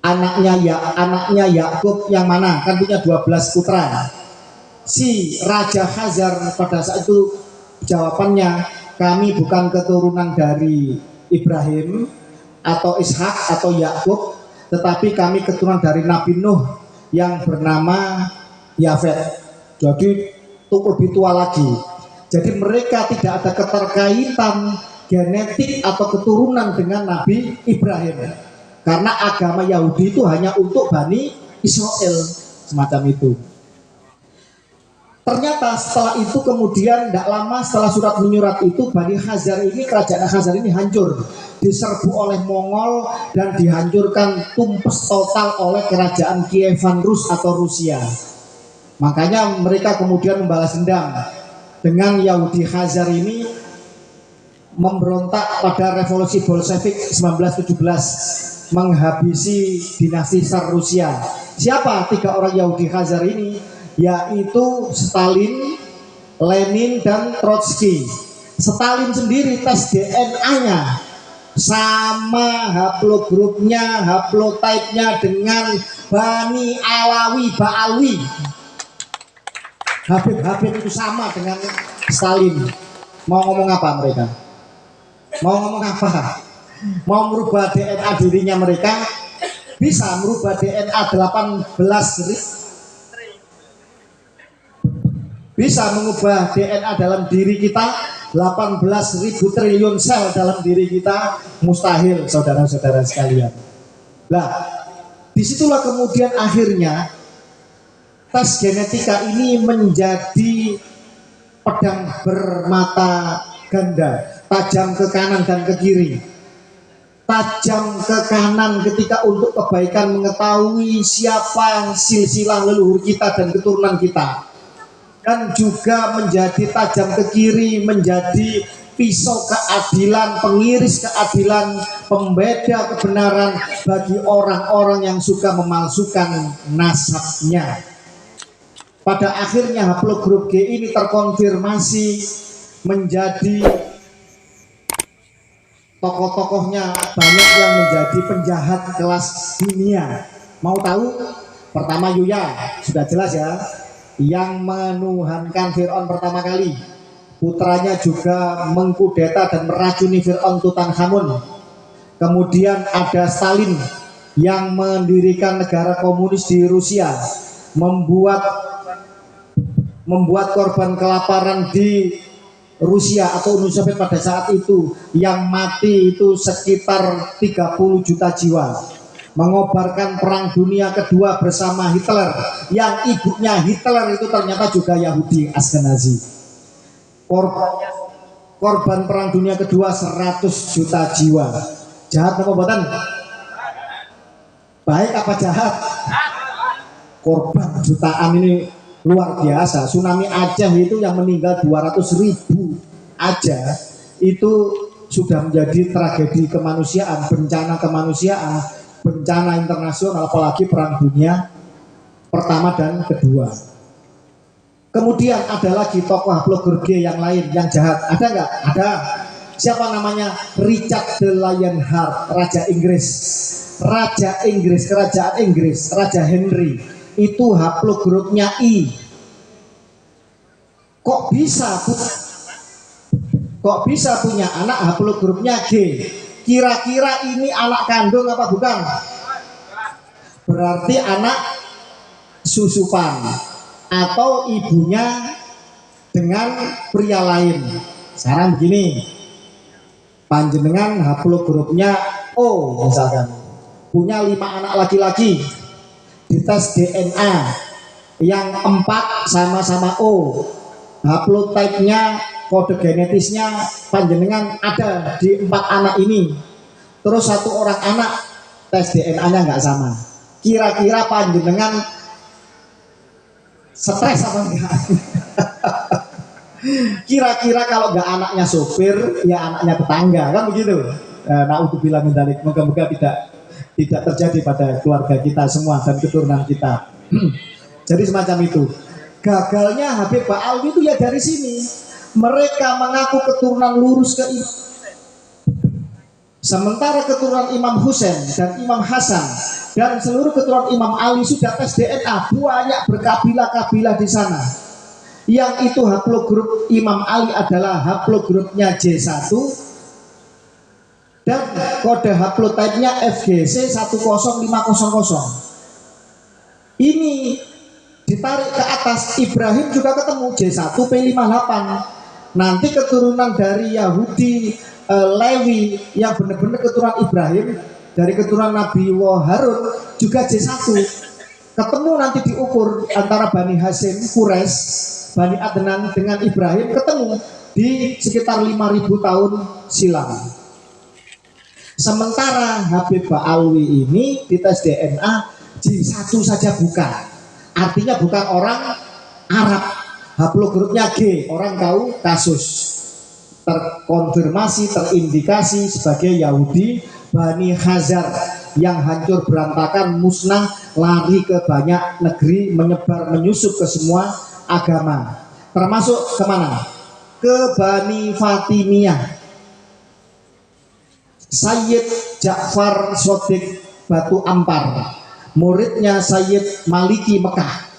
anaknya Yakub yang mana? Kan punya 12 putra. Si Raja Khazar pada saat itu jawabannya, kami bukan keturunan dari Ibrahim atau Ishak atau Yakub, tetapi kami keturunan dari Nabi Nuh yang bernama Yafet. Jadi itu lebih tua lagi. Jadi mereka tidak ada keterkaitan genetik atau keturunan dengan Nabi Ibrahim, karena agama Yahudi itu hanya untuk Bani Israel, semacam itu. Ternyata setelah itu kemudian tidak lama setelah surat menyurat itu, Bani Khazar ini, kerajaan Khazar ini hancur, diserbu oleh Mongol dan dihancurkan tumpes total oleh kerajaan Kievan Rus atau Rusia. Makanya mereka kemudian membalas dendam dengan Yahudi Khazar ini memberontak pada revolusi Bolshevik 1917, menghabisi dinasti Tsar Rusia. Siapa 3 orang Yahudi Khazar ini? Yaitu Stalin, Lenin, dan Trotsky. Stalin sendiri tes DNA-nya sama haplogrupnya, haplotype-nya dengan Bani Alawi, Ba'alwi. Habib itu sama dengan Stalin. Mau ngomong apa mereka? Mau ngomong apa? Mau merubah DNA dirinya mereka? Bisa merubah DNA 18 bisa mengubah DNA dalam diri kita 18.000 triliun sel dalam diri kita, mustahil saudara-saudara sekalian. Nah, disitulah kemudian akhirnya tes genetika ini menjadi pedang bermata ganda, tajam ke kanan dan ke kiri. Tajam ke kanan ketika untuk kebaikan mengetahui siapa silsilah leluhur kita dan keturunan kita, dan juga menjadi tajam ke kiri, menjadi pisau keadilan, pengiris keadilan, pembeda kebenaran bagi orang-orang yang suka memalsukan nasabnya. Pada akhirnya haplogrup G ini terkonfirmasi menjadi tokoh-tokohnya banyak yang menjadi penjahat kelas dunia. Mau tahu? Pertama Yuya, sudah jelas ya, yang menuhankan Fir'aun pertama kali. Putranya juga mengkudeta dan meracuni Fir'aun Tutankhamun. Kemudian ada Stalin yang mendirikan negara komunis di Rusia, membuat korban kelaparan di Rusia atau Uni Soviet pada saat itu, yang mati itu sekitar 30 juta jiwa. Mengobarkan perang dunia kedua bersama Hitler, yang ibunya Hitler itu ternyata juga Yahudi Askenazi. Korban perang dunia kedua 100 juta jiwa. Jahat apa buatan? Baik apa jahat? Korban jutaan ini luar biasa. Tsunami Aceh itu yang meninggal 200.000 aja, itu sudah menjadi tragedi kemanusiaan, bencana kemanusiaan, bencana internasional, apalagi perang dunia pertama dan kedua. Kemudian ada lagi tokoh haplogrup G yang lain yang jahat. Ada nggak? Ada. Siapa namanya? Richard the Lionheart, Raja Inggris. Raja Inggris, Kerajaan Inggris, Raja Henry itu haplogrupnya I. Kok bisa punya anak haplogrupnya G? Kira-kira ini anak kandung apa bukan? Berarti anak susupan atau ibunya dengan pria lain. Sekarang begini, panjenengan haplogrupnya O misalkan, punya 5 anak laki-laki, dites DNA yang 4 sama-sama O, haplotype-nya, kode genetisnya panjenengan ada di 4 anak ini, terus 1 orang anak tes DNA-nya nggak sama, kira-kira panjenengan stres apa enggak? Kira-kira kalau nggak anaknya sopir, ya anaknya tetangga, kan begitu. Naudzubillah min dzalik. Moga-moga tidak terjadi pada keluarga kita semua dan keturunan kita. Jadi semacam itu. Gagalnya Habib Ba'alwi itu ya dari sini. Mereka mengaku keturunan lurus ke Imam. Sementara keturunan Imam Husain dan Imam Hasan dan seluruh keturunan Imam Ali sudah tes DNA, banyak berkabilah-kabilah di sana. Yang itu haplogrup Imam Ali adalah haplogrupnya J1 dan kode haplotype-nya FGC 10500. Ini ditarik ke atas, Ibrahim juga ketemu J1 P58. Nanti keturunan dari Yahudi Lewi yang benar-benar keturunan Ibrahim dari keturunan Nabi Harun juga J1. Ketemu nanti diukur antara Bani Hasim, Quraisy, Bani Adnan dengan Ibrahim, ketemu di sekitar 5000 tahun silam. Sementara Habib Ba'alwi ini dites DNA J1 saja bukan. Artinya bukan orang Arab. Haplogrupnya G, orang tahu kasus. Terkonfirmasi, terindikasi sebagai Yahudi Bani Khazar yang hancur berantakan, musnah, lari ke banyak negeri, menyebar, menyusup ke semua agama. Termasuk kemana? Ke Bani Fatimiyah. Sayyid Ja'far Shodiq Batu Ampar, muridnya Sayyid Maliki Mekah,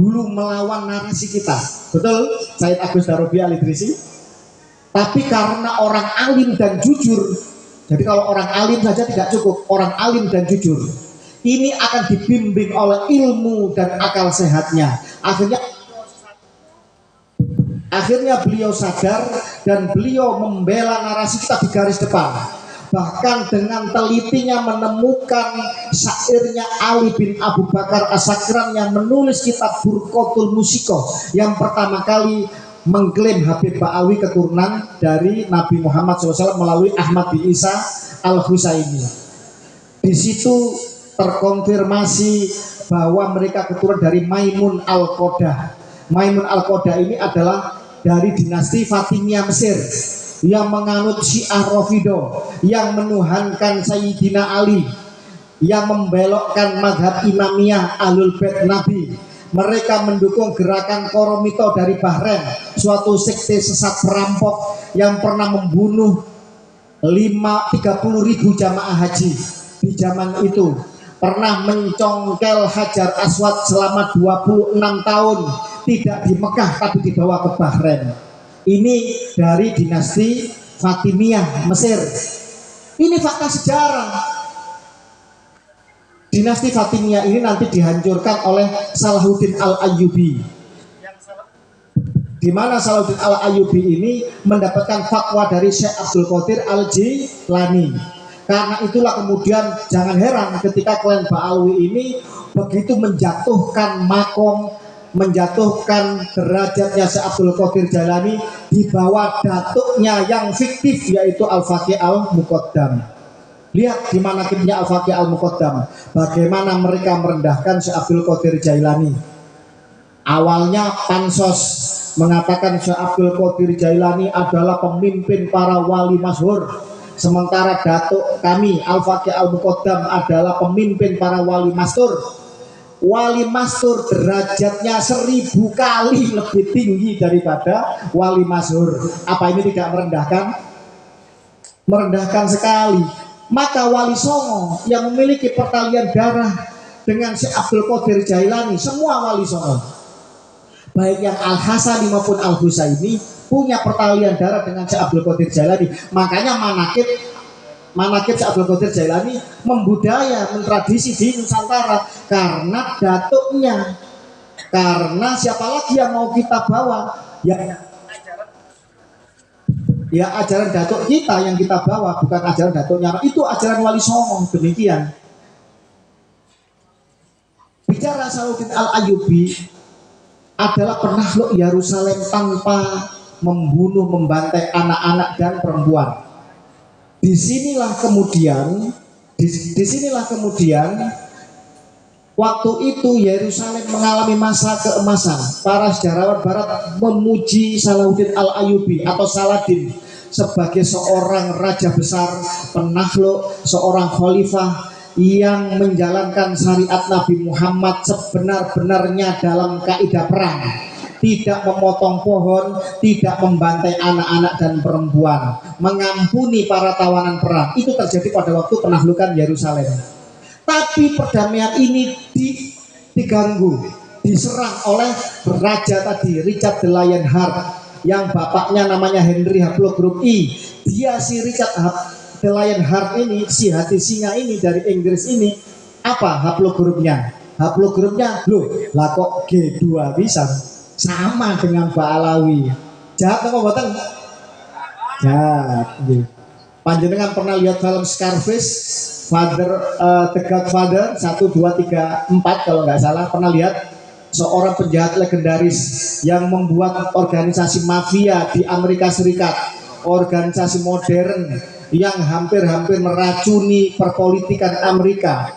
dulu melawan narasi kita, betul, Sayyid Agus Darobi Al-Idrisi. Tapi karena orang alim dan jujur, jadi kalau orang alim saja tidak cukup, orang alim dan jujur ini akan dibimbing oleh ilmu dan akal sehatnya. Akhirnya beliau sadar dan beliau membela narasi kita di garis depan. Bahkan dengan telitinya menemukan syairnya Ali bin Abu Bakar As-Sakran yang menulis kitab Burqatul Musiko yang pertama kali mengklaim Habib Ba'alwi keturunan dari Nabi Muhammad SAW melalui Ahmad bin Isa Al-Husaini. Di situ terkonfirmasi bahwa mereka keturunan dari Maimun Al-Qodah. Maimun Al-Qodah ini adalah dari dinasti Fatimiyah Mesir yang menganut Syiah Rafidah, yang menuhankan Sayyidina Ali, yang membelokkan madhab Imamiyah Ahlul Bait Nabi. Mereka mendukung gerakan Koromito dari Bahrain, suatu sekte sesat perampok yang pernah membunuh 30.000 jamaah haji di zaman itu. Pernah mencongkel Hajar Aswad selama 26 tahun, tidak di Mekah tapi dibawa ke Bahrain. Ini dari dinasti Fatimiyah Mesir. Ini fakta sejarah. Dinasti Fatimiyah ini nanti dihancurkan oleh Salahuddin Al-Ayyubi. Di mana Salahuddin Al-Ayyubi ini mendapatkan fatwa dari Syekh Abdul Qadir Al-Jilani. Karena itulah kemudian jangan heran ketika klan Ba'alwi ini begitu menjatuhkan makom, menjatuhkan derajatnya Syekh Abdul Qadir Jailani di bawah datuknya yang fiktif yaitu Al-Faqih Al-Muqaddam. Lihat di manaqibnya Al-Faqih Al-Muqaddam bagaimana mereka merendahkan Syekh Abdul Qadir Jailani. Awalnya pansos mengatakan Syekh Abdul Qadir Jailani adalah pemimpin para wali masyhur. Sementara datuk kami Al-Faqih Al-Muqaddam adalah pemimpin para wali mastur. Wali mastur derajatnya 1000 kali lebih tinggi daripada wali masyhur. Apa ini tidak merendahkan? Merendahkan sekali. Maka wali songo yang memiliki pertalian darah dengan Syekh Abdul Qadir Jailani, semua wali songo, baik yang Al-Hasani maupun Al-Husaini, punya pertalian darah dengan Syekh Abdul Qadir Jailani. Makanya manakib Syekh Abdul Qadir Jailani membudaya, mentradisi di Nusantara karena datuknya Karena siapa lagi yang mau kita bawa? Ya ajaran datuk kita yang kita bawa, bukan ajaran datuknya. Itu ajaran Wali Songo, demikian. Bicara Salahuddin Al-Ayyubi adalah penakluk Yerusalem tanpa membunuh, membantai anak-anak dan perempuan. Disinilah kemudian waktu itu Yerusalem mengalami masa keemasan. Para sejarawan Barat memuji Salahuddin Al-Ayyubi atau Saladin sebagai seorang raja besar, penakluk, seorang khalifah yang menjalankan syariat Nabi Muhammad sebenar-benarnya dalam kaidah perang. Tidak memotong pohon, tidak membantai anak-anak dan perempuan, mengampuni para tawanan perang. Itu terjadi pada waktu penaklukan Yerusalem. Tapi perdamaian ini diganggu, diserang oleh raja tadi, Richard the Lionheart, yang bapaknya namanya Henry Haplogroup I. Dia si Richard the Lionheart ini, si hati singa ini dari Inggris ini, apa haplogrupnya? Haplogrupnya, loh, lah kok G2 bisa? Sama dengan Mbak Alawi. Jahat apa mboten? Jahat. Panjenengan pernah lihat film Scarface, The Godfather 1, 2, 3, 4 kalau nggak salah, pernah lihat? Seorang penjahat legendaris yang membuat organisasi mafia di Amerika Serikat, organisasi modern yang hampir-hampir meracuni perpolitikan Amerika,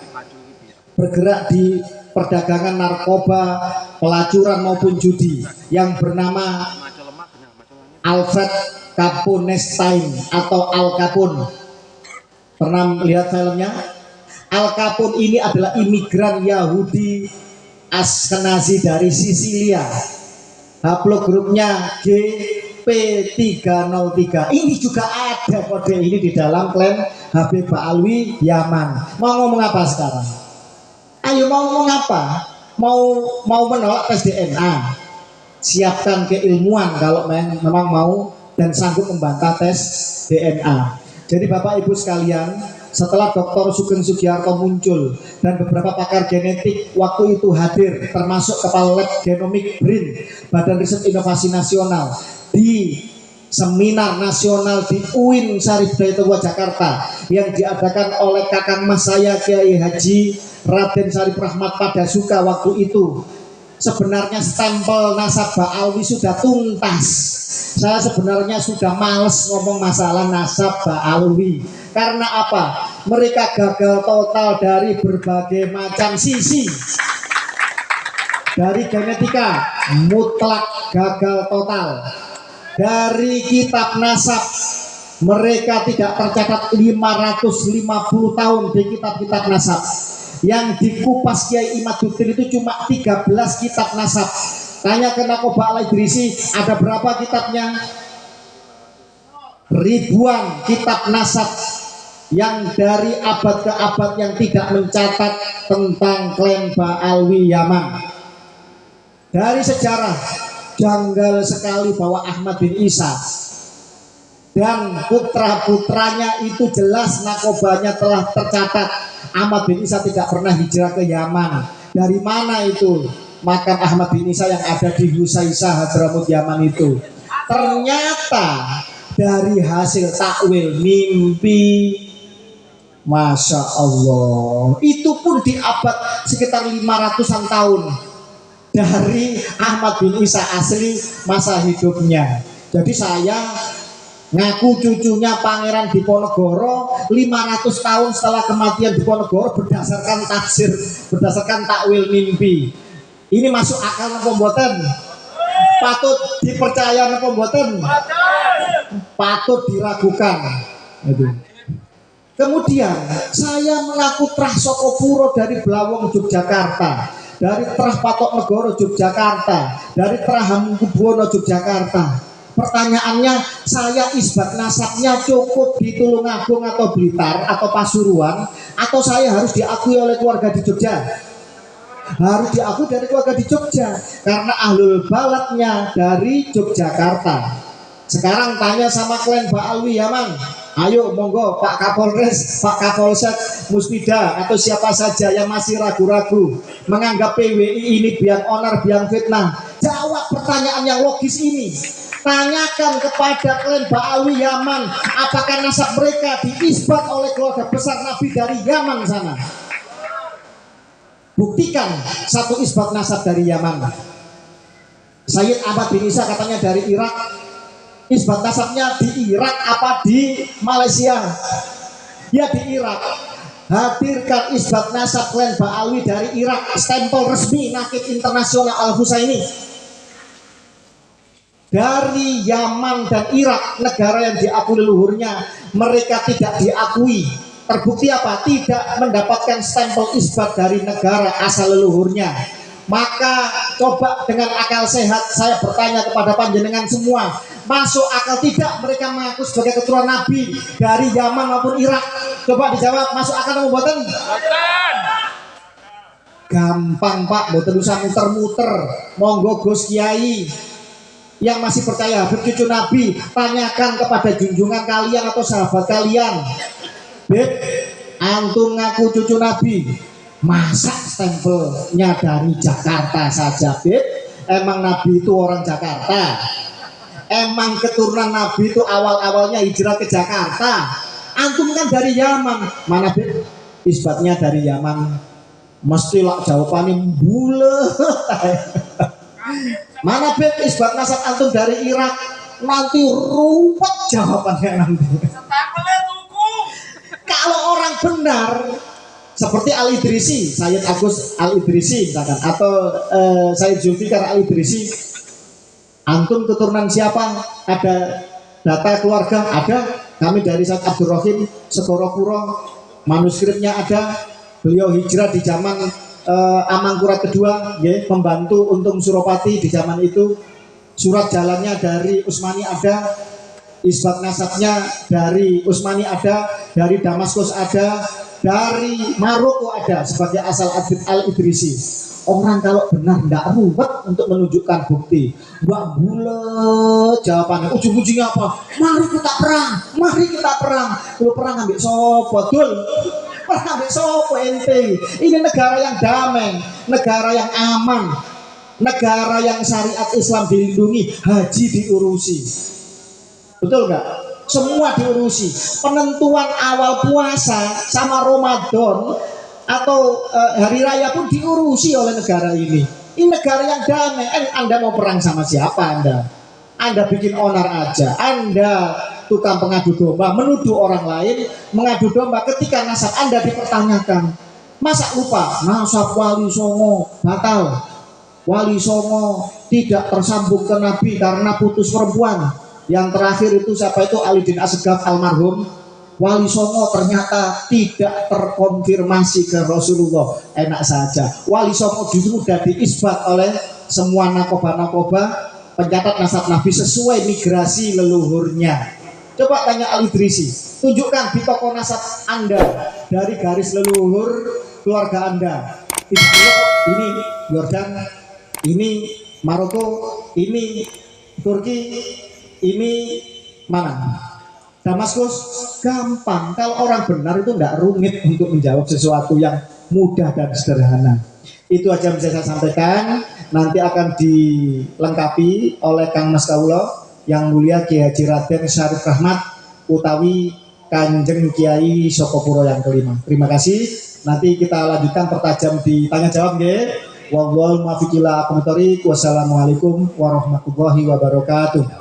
bergerak di perdagangan narkoba, pelacuran maupun judi, yang bernama Alfred Capone atau Al Capone. Pernah lihat filmnya? Al Capone ini adalah imigran Yahudi Askenazi dari Sisilia. Haplogrupnya GP303. Ini juga ada kode ini di dalam klan Habib Alwi Yaman. Mau ngomong apa sekarang? Ayo mau ngomong apa? Mau menolak tes DNA? Siapkan keilmuan kalau memang mau dan sanggup membantah tes DNA. Jadi Bapak Ibu sekalian, setelah Dr. Sugeng Sugiarto muncul dan beberapa pakar genetik waktu itu hadir, termasuk Kepala Lab Genomic BRIN, Badan Riset Inovasi Nasional, di seminar nasional di UIN Syarif Hidayatullah Jakarta yang diadakan oleh kakang mas saya Kiai Haji Raden Syarif Rahmat Padasuka waktu itu. Sebenarnya stempel nasab Ba'alwi sudah tuntas. Saya sebenarnya sudah males ngomong masalah nasab Ba'alwi. Karena apa? Mereka gagal total dari berbagai macam sisi. Dari genetika mutlak gagal total. Dari kitab nasab mereka tidak tercatat 550 tahun di kitab-kitab nasab. Yang dikupas Kiai Imaduddin itu cuma 13 kitab nasab. Tanya ke Nakoba Al-Idrisi, ada berapa kitabnya? Ribuan kitab nasab yang dari abad ke abad yang tidak mencatat tentang klan Ba'alwi Yaman. Dari sejarah janggal sekali bahwa Ahmad bin Isa dan putra-putranya itu jelas nakobanya telah tercatat. Ahmad bin Isa tidak pernah hijrah ke Yaman. Dari mana itu makam Ahmad bin Isa yang ada di Husaisah Hadramut Yaman itu? Ternyata dari hasil takwil mimpi. Masya Allah. Itu pun di abad sekitar 500-an tahun dari Ahmad bin Isa asli masa hidupnya. Jadi saya ngaku cucunya Pangeran Diponegoro 500 tahun setelah kematian Diponegoro berdasarkan tafsir, berdasarkan takwil mimpi. Ini masuk akal napa mboten? Patut dipercaya napa mboten? Patut diragukan. Itu. Kemudian saya mengaku trah Sokopuro dari Blawong Yogyakarta, dari trah Patok Negoro Yogyakarta, dari trah Hamengkubuwono Yogyakarta. Pertanyaannya, saya isbat nasabnya cukup di Tulungagung atau Blitar atau Pasuruan, atau saya harus diakui oleh keluarga di Jogja? Harus diakui dari keluarga di Jogja karena ahlul baladnya dari Yogyakarta. Sekarang tanya sama klan Ba'alwi Yaman, Ayo monggo Pak Kapolres, Pak Kapolsek, Muspida atau siapa saja yang masih ragu-ragu menganggap PWI ini biang onar, biang fitnah, jawab pertanyaan yang logis ini. Tanyakan kepada klan Ba'alwi Yaman, apakah nasab mereka diisbat oleh keluarga besar Nabi dari Yaman sana. Buktikan satu isbat nasab dari Yaman. Sayyid Ahmad bin Isa katanya dari Irak. Isbat nasabnya di Irak apa di Malaysia? Ya di Irak. Hadirkan isbat nasab klan Ba'alwi dari Irak, stempel resmi Nakib Internasional Al-Husaini. Dari Yaman dan Irak, negara yang diakui leluhurnya, mereka tidak diakui. Terbukti apa? Tidak mendapatkan stempel isbat dari negara asal leluhurnya. Maka coba dengan akal sehat saya bertanya kepada panjenengan semua, masuk akal tidak mereka mengaku sebagai keturunan Nabi dari Yaman maupun Irak? Coba dijawab, masuk akal atau buatan? Gampang Pak, boten usah muter-muter. Monggo Gus Kiai yang masih percaya bercucu Nabi, tanyakan kepada junjungan kalian atau sahabat kalian, Beb, antum ngaku cucu Nabi, masa stempelnya dari Jakarta saja, Beb? Emang Nabi itu orang Jakarta? Emang keturunan Nabi itu awal-awalnya hijrah ke Jakarta? Antum kan dari Yaman. Mana, Beb? Isbatnya dari Yaman. Mestilah jawabannya bulet. Mana, Beb? Isbat nasab antum dari Irak. Nanti ruwet jawabannya nanti. Kalau orang benar seperti Al-Idrisi, Sayyid Agus Al-Idrisi misalkan, atau Sayyid Zulfikar Al-Idrisi, antum keturunan siapa? Ada data keluarga? Ada. Kami dari Sayyid Abdul Rahim Segoropuro, manuskripnya ada. Beliau hijrah di zaman Amangkurat kedua, ya, membantu Untung Suropati di zaman itu. Surat jalannya dari Utsmani ada, isbat nasabnya dari Utsmani ada, dari Damaskus ada, dari Maroko ada sebagai asal Al-Idrisi. Orang kalau benar tidak ruwet untuk menunjukkan bukti. Mbak bulet jawabannya. Ujung-ujungnya apa? Mari kita perang, mari kita perang. Kalau perang ambil sopo, dul. Perang ambil sopo ente. Ini negara yang damai, negara yang aman, negara yang syariat Islam dilindungi, haji diurusi. Betul nggak? Semua diurusi. Penentuan awal puasa sama Ramadan atau hari raya pun diurusi oleh negara ini. Ini negara yang damai. Anda mau perang sama siapa Anda? Anda bikin onar aja. Anda tukang pengadu domba, menuduh orang lain mengadu domba ketika nasab Anda dipertanyakan. Masa lupa nasab Wali Songo batal? Wali Songo tidak tersambung ke Nabi karena putus perempuan. Yang terakhir itu siapa itu? Alidin Asgaf almarhum. Wali Songo ternyata tidak terkonfirmasi ke Rasulullah. Enak saja. Wali Songo justru sudah diisbat oleh semua nakoba-nakoba pencatat nasab Nabi sesuai migrasi leluhurnya. Coba tanya Al-Idrisi, tunjukkan di toko nasab Anda dari garis leluhur keluarga Anda. Ini Yordan, ini Maroko, ini Turki, ini mana? Damaskus. Gampang. Kalau orang benar itu tidak rumit untuk menjawab sesuatu yang mudah dan sederhana. Itu aja bisa saya sampaikan. Nanti akan dilengkapi oleh Kang Mas Kaulo yang mulia Kiai Haji Raden Syarif Rahmat utawi Kanjeng Kiai Sokopuro yang kelima. Terima kasih. Nanti kita lanjutkan pertajam di tanya jawab nggih. Wallahul muwaffiq ila aqwamit thoriq. Wassalamualaikum warahmatullahi wabarakatuh.